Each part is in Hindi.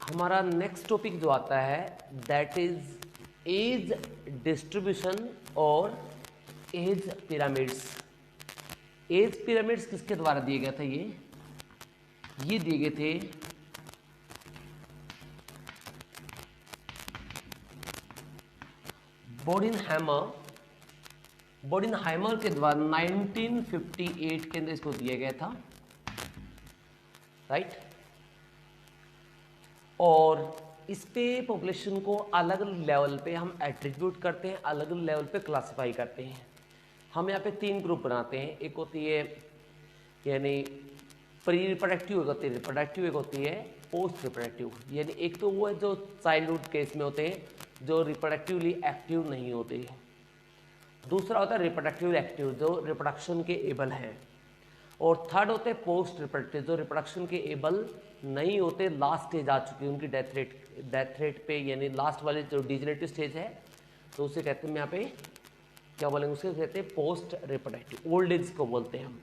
हमारा नेक्स्ट टॉपिक जो आता है दैट इज एज डिस्ट्रीब्यूशन और एज पिरामिड्स। एज पिरामिड्स किसके द्वारा दिए गया था? ये दिए गए थे बोडिनहाइमर के द्वारा 1958 के अंदर इसको दिया गया था, राइट। और इस पे पॉपुलेशन को अलग अलग लेवल पे हम एट्रीब्यूट करते हैं, अलग अलग लेवल पे क्लासिफाई करते हैं। हम यहाँ पे 3 ग्रुप बनाते हैं। एक होती है यानी प्री रिप्रोडक्टिव, एक होती है रिप्रोडक्टिव, एक होती है पोस्ट रिप्रोडक्टिव। यानी एक तो वो है जो चाइल्डहुड केस में होते हैं जो रिप्रोडक्टिवली एक्टिव नहीं होते। दूसरा होता है रिप्रोडक्टिव एक्टिव जो रिप्रोडक्शन के एबल हैं। और थर्ड होते हैं पोस्ट रिप्रोडक्टिव जो रिप्रोडक्शन के एबल नहीं होते, लास्ट स्टेज आ चुकी है उनकी डेथ रेट पे, यानी लास्ट वाले जो डिजेनरेटिव स्टेज है तो उसे कहते हैं यहाँ पे क्या बोलेंगे, उसे कहते हैं पोस्ट रिप्रोडक्टिव, ओल्ड एज को बोलते हैं हम।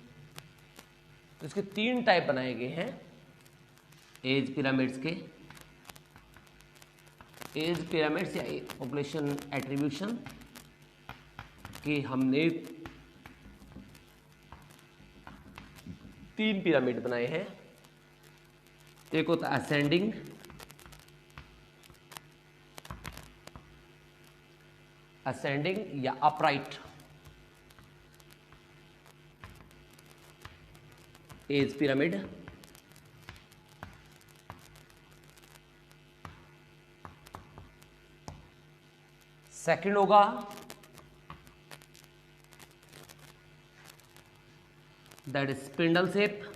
तो इसके 3 टाइप बनाए गए हैं एज पिरामिड्स के। एज पिरामिड्स या पॉपुलेशन एट्रीब्यूशन के हमने 3 पिरामिड बनाए हैं। एक होता है असेंडिंग, या अपराइट एज पिरामिड। सेकंड होगा दैट इज स्पिंडल शेप,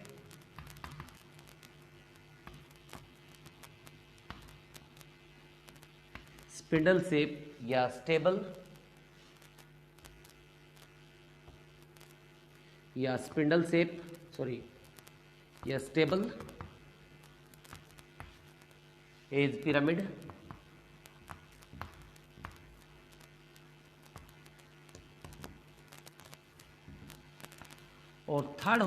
या स्टेबल, या स्पिंडल शेप या स्टेबल एज पिरामिड। और थर्ड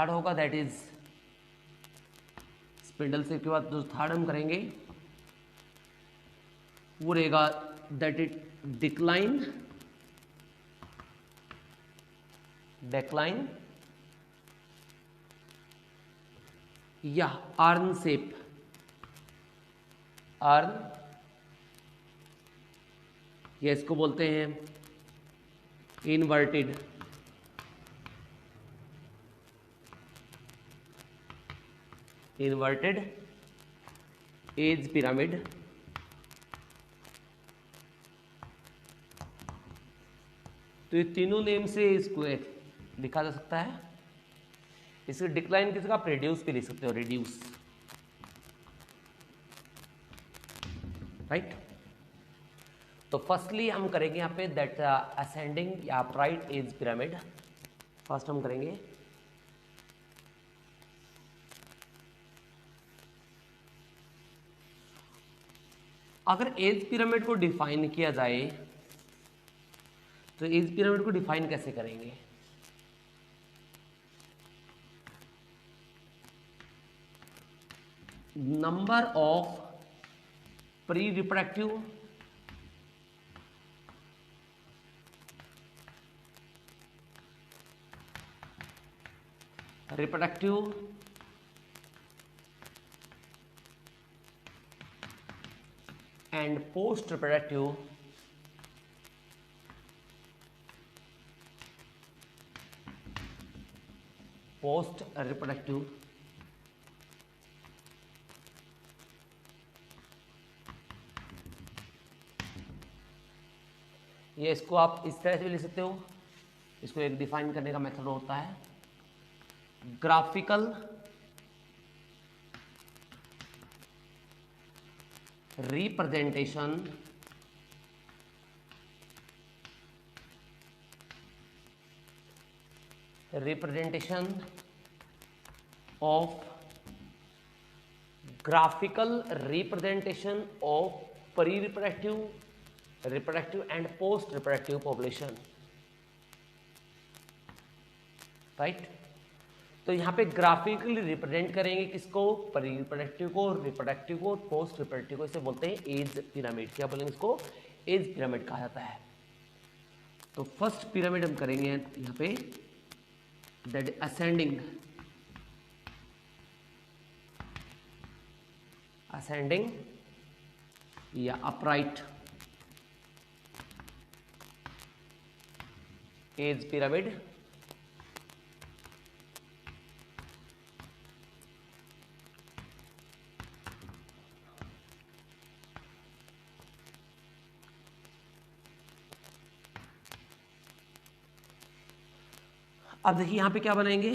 होगा दैट इज स्पिंडल शेप के बाद जो थर्ड हम करेंगे वो रहेगा दैट इज डिक्लाइन या अर्न शेप, या इसको बोलते हैं इनवर्टेड एज पिरामिड। तो ये तीनों नेम से इसको लिखा जा सकता है। इसकी डिक्लाइन किसका, आप रेड्यूस भी लिख सकते हो, रेड्यूस, राइट। तो फर्स्टली हम करेंगे यहाँ पे दैट असेंडिंग या अपराइट एज पिरामिड। फर्स्ट हम करेंगे अगर एज पिरामिड को डिफाइन किया जाए तो एज पिरामिड को डिफाइन कैसे करेंगे? Number of pre reproductive and post reproductive ये इसको आप इस तरह से भी लिख सकते हो। इसको एक डिफाइन करने का मेथड होता है graphical representation of graphical representation of pre-reproductive, reproductive and post-reproductive population, right? तो यहाँ पे ग्राफिकली रिप्रेजेंट करेंगे किसको, प्री रिप्रोडक्टिव को, रिप्रोडक्टिव को, पोस्ट रिप्रोडक्टिव को। इसे बोलते हैं एज पिरामिड। क्या बोलेंगे इसको, एज पिरामिड कहा जाता है। तो फर्स्ट पिरामिड हम करेंगे यहाँ पे, दैट असेंडिंग, असेंडिंग या अपराइट एज पिरामिड। अब देखिए यहां पे क्या बनाएंगे,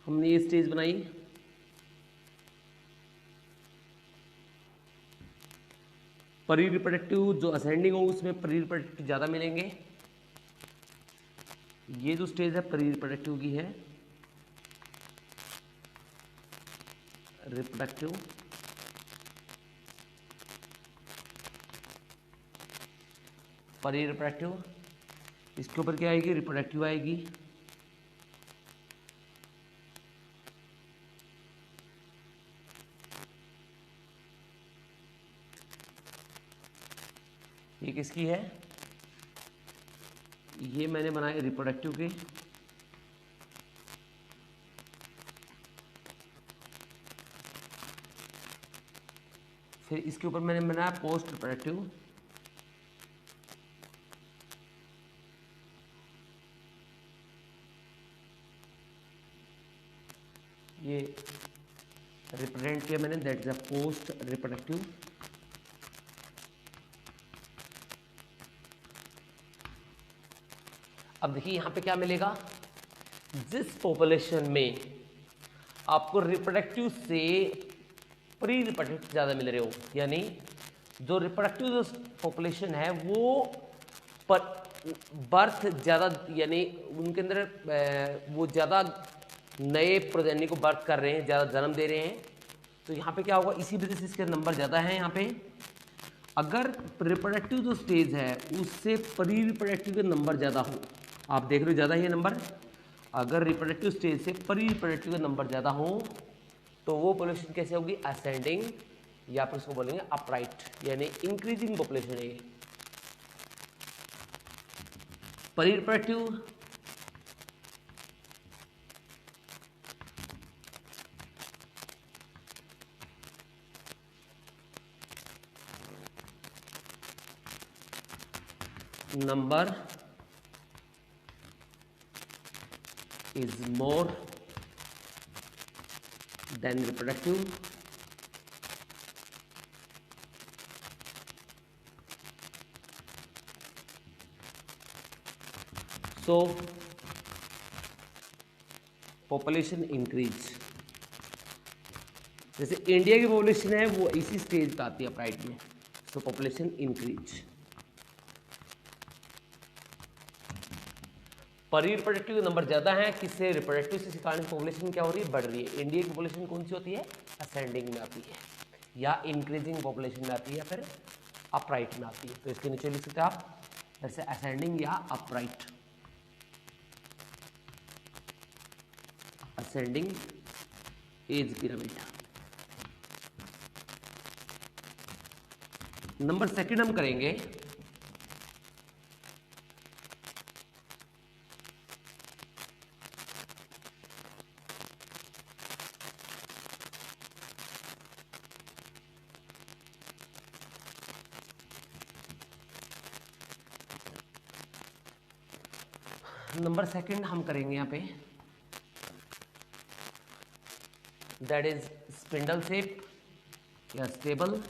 हमने ये स्टेज बनाई, प्री रिप्रोडक्टिव जो असेंडिंग हो उसमें प्री रिप्रोडक्टिव ज़्यादा मिलेंगे। ये जो स्टेज है प्री रिप्रोडक्टिव की है, रिप्रोडक्टिव, प्री रिप्रोडक्टिव, इसके ऊपर क्या आएगी, रिप्रोडक्टिव आएगी। ये किसकी है, ये मैंने बनाए रिप्रोडक्टिव के। फिर इसके ऊपर मैंने बनाया पोस्ट रिप्रोडक्टिव। ये रिप्रेजेंट किया मैंने, that is a post reproductive. अब देखिए यहां पे क्या मिलेगा, जिस पॉपुलेशन में आपको रिप्रोडक्टिव से प्री रिप्रोडक्टिव ज़्यादा मिल रहे हो, यानी जो रिप्रोडक्टिव जो पॉपुलेशन है वो पर बर्थ ज़्यादा, यानी उनके अंदर वो ज़्यादा नए प्रोजेनी को बर्थ कर रहे हैं, ज़्यादा जन्म दे रहे हैं, तो यहाँ पे क्या होगा, इसी वजह से इसके नंबर ज़्यादा हैं। यहाँ पे अगर रिप्रोडक्टिव जो स्टेज है उससे प्री रिप्रोडक्टिव के नंबर ज़्यादा हो, आप देख रहे हो ज़्यादा ही नंबर, अगर रिप्रोडक्टिव स्टेज से प्री रिप्रोडक्टिव के नंबर ज़्यादा हो तो वो पॉपुलेशन कैसे होगी, असेंडिंग, या फिर उसको बोलेंगे अपराइट, यानी इंक्रीजिंग पॉपुलेशन है। Pre reproductive number is more than reproductive, so population increase। जैसे इंडिया की पॉपुलेशन है वो इसी स्टेज पे आती है अपराइट में, सो पॉपुलेशन इंक्रीज। प्री रिप्रोडक्टिव के नंबर ज़्यादा है, किससे, रिप्रोडक्टिव से, कारण पॉपुलेशन क्या हो रही है, बढ़ रही है। इंडिया की पॉपुलेशन कौन सी होती है, असेंडिंग में आती है, या इंक्रीजिंग पॉपुलेशन में आती है, या फिर अपराइट में आती है। तो इसके नीचे लिख सकते हैं आप जैसे असेंडिंग या upright, ascending age pyramid. Number second हम करेंगे यहाँ पे, दैट इज स्पिंडल शेप या stable,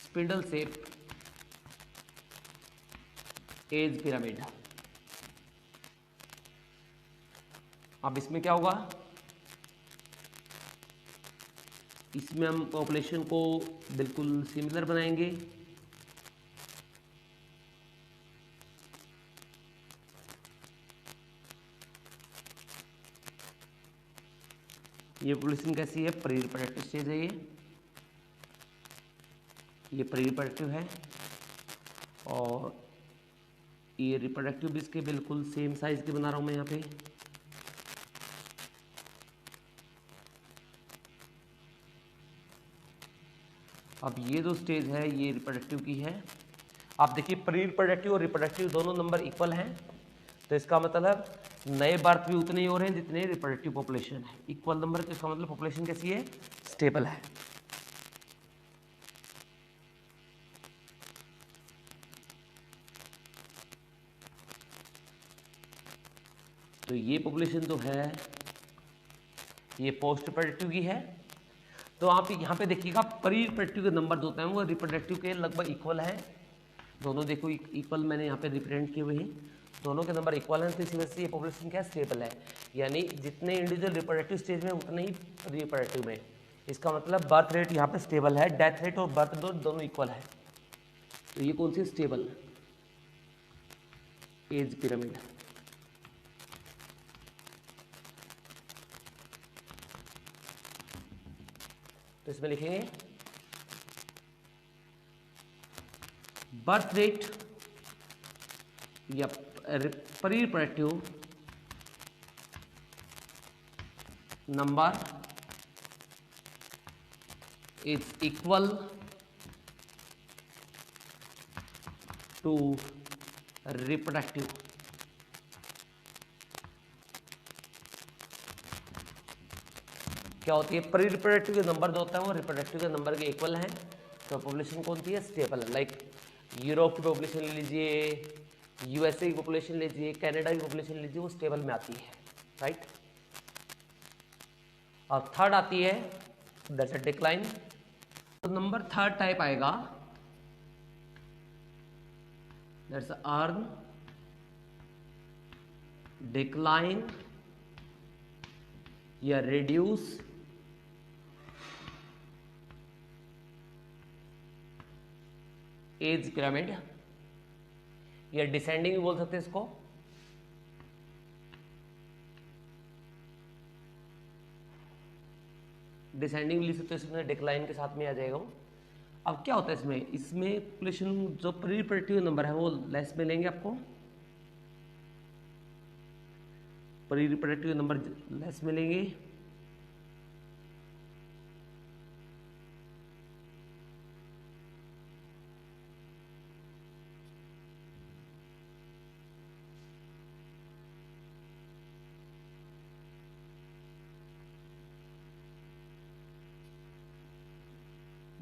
spindle shape age pyramid. अब इसमें क्या होगा, इसमें हम पॉपुलेशन को बिल्कुल सिमिलर बनाएंगे, ये पॉपुलेशन कैसी है, प्री रिप्रोडक्टिव स्टेज है ये प्री रिप्रोडक्टिव है और ये रिप्रोडक्टिव भी इसके बिल्कुल सेम साइज के बना रहा हूँ मैं यहाँ पे। अब ये जो स्टेज है ये रिप्रोडक्टिव की है। आप देखिए प्री रिप्रोडक्टिव और रिप्रोडक्टिव दोनों नंबर इक्वल हैं, तो इसका मतलब नए बर्थ भी उतने ही हो रहे हैं जितने रिप्रोडक्टिव पॉपुलेशन है। इक्वल नंबर, तो इसका मतलब पॉपुलेशन कैसी है, स्टेबल है। तो ये पॉपुलेशन जो है ये पोस्ट रिप्रोडक्टिव की है। तो आप यहाँ पे देखिएगा प्री रिप्रोडक्टिव के नंबर जो होते हैं वो रिप्रोडक्टिव के लगभग इक्वल है। दोनों देखो इक्वल मैंने यहाँ पे रिप्रेजेंट किए हुए हैं, दोनों के नंबर इक्वल हैं, तो इसी वजह से ये पॉपुलेशन क्या स्टेबल है। यानी जितने इंडिविजुअल रिप्रोडक्टिव स्टेज में उतने ही रिप्रोडक्टिव में। इसका मतलब बर्थ रेट यहाँ पे स्टेबल है, डेथ रेट और बर्थ रेट दोनों इक्वल है। तो ये कौन सी स्टेबल एज पिरामिड। तो इसमें लिखेंगे बर्थ रेट या pre reproductive number is equal to reproductive. क्या होती है, प्री रिप्रोडक्टिव के नंबर जो होता है वो रिप्रोडक्टिव के नंबर के इक्वल हैं, तो पॉपुलेशन कौन सी है, स्टेबल है। लाइक यूरोप की पॉपुलेशन ले लीजिए, यूएसए की पॉपुलेशन ले लीजिए, कनाडा की पॉपुलेशन लीजिए, वो स्टेबल में आती है, राइट। और थर्ड आती है दैट्स अ डिक्लाइन। तो नंबर थर्ड टाइप आएगा दैट्स अर्न डिक्लाइन या रिड्यूस एज पिरामिड, या डिसेंडिंग भी बोल सकते हैं इसको। डिसेंडिंग लिख सकते हो, इसमें डिक्लाइन के साथ में आ जाएगा वो। अब क्या होता है इसमें पॉपुलेशन जो प्री रिप्रोडक्टिव नंबर है वो लेस मिलेंगे आपको, प्री रिप्रोडक्टिव नंबर लेस मिलेंगे।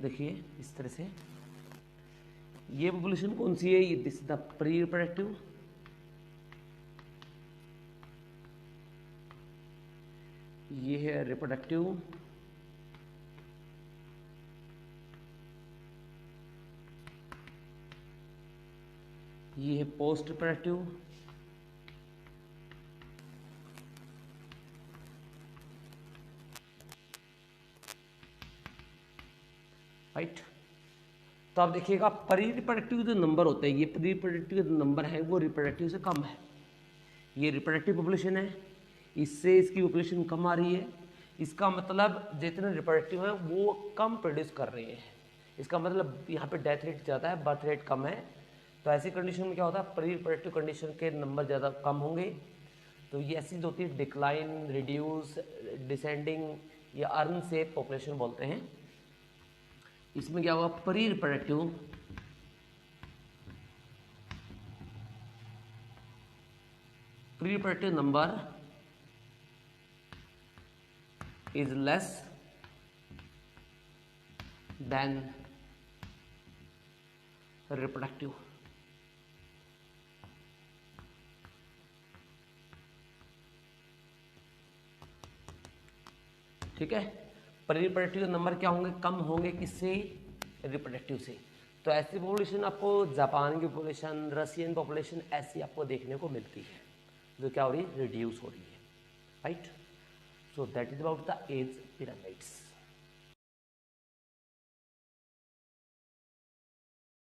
देखिए इस तरह से ये पॉपुलेशन कौन सी है, ये दिस द प्री रिप्रोडक्टिव, ये है रिप्रोडक्टिव, ये है पोस्ट रिप्रोडक्टिव, राइट। तो आप देखिएगा प्री रिप्रोडक्टिव जो नंबर होते हैं, ये प्री रिप्रोडक्टिव जो नंबर है वो रिप्रोडक्टिव से कम है। ये रिप्रोडक्टिव पॉपुलेशन है, इससे इसकी पॉपुलेशन कम आ रही है। इसका मतलब जितने रिप्रोडक्टिव हैं वो कम प्रोड्यूस कर रहे हैं। इसका मतलब यहाँ पे डेथ रेट ज़्यादा है, बर्थ रेट कम है। तो ऐसी कंडीशन में क्या होता है, प्री रिप्रोडक्टिव कंडीशन के नंबर ज़्यादा कम होंगे। तो ये ऐसी होती है डिक्लाइन, रिड्यूस, डिसेंडिंग या अर्न से पॉपुलेशन बोलते हैं। इसमें क्या होगा, pre reproductive number is less than reproductive। ठीक है, प्री रिप्रोडक्टिव नंबर क्या होंगे, कम होंगे किससे, रिप्रोडक्टिव से। तो ऐसी पॉपुलेशन आपको जापान की पॉपुलेशन, रशियन पॉपुलेशन ऐसी आपको देखने को मिलती है जो क्या हो रही है, रिड्यूस हो रही है, right. So that is about the age pyramids.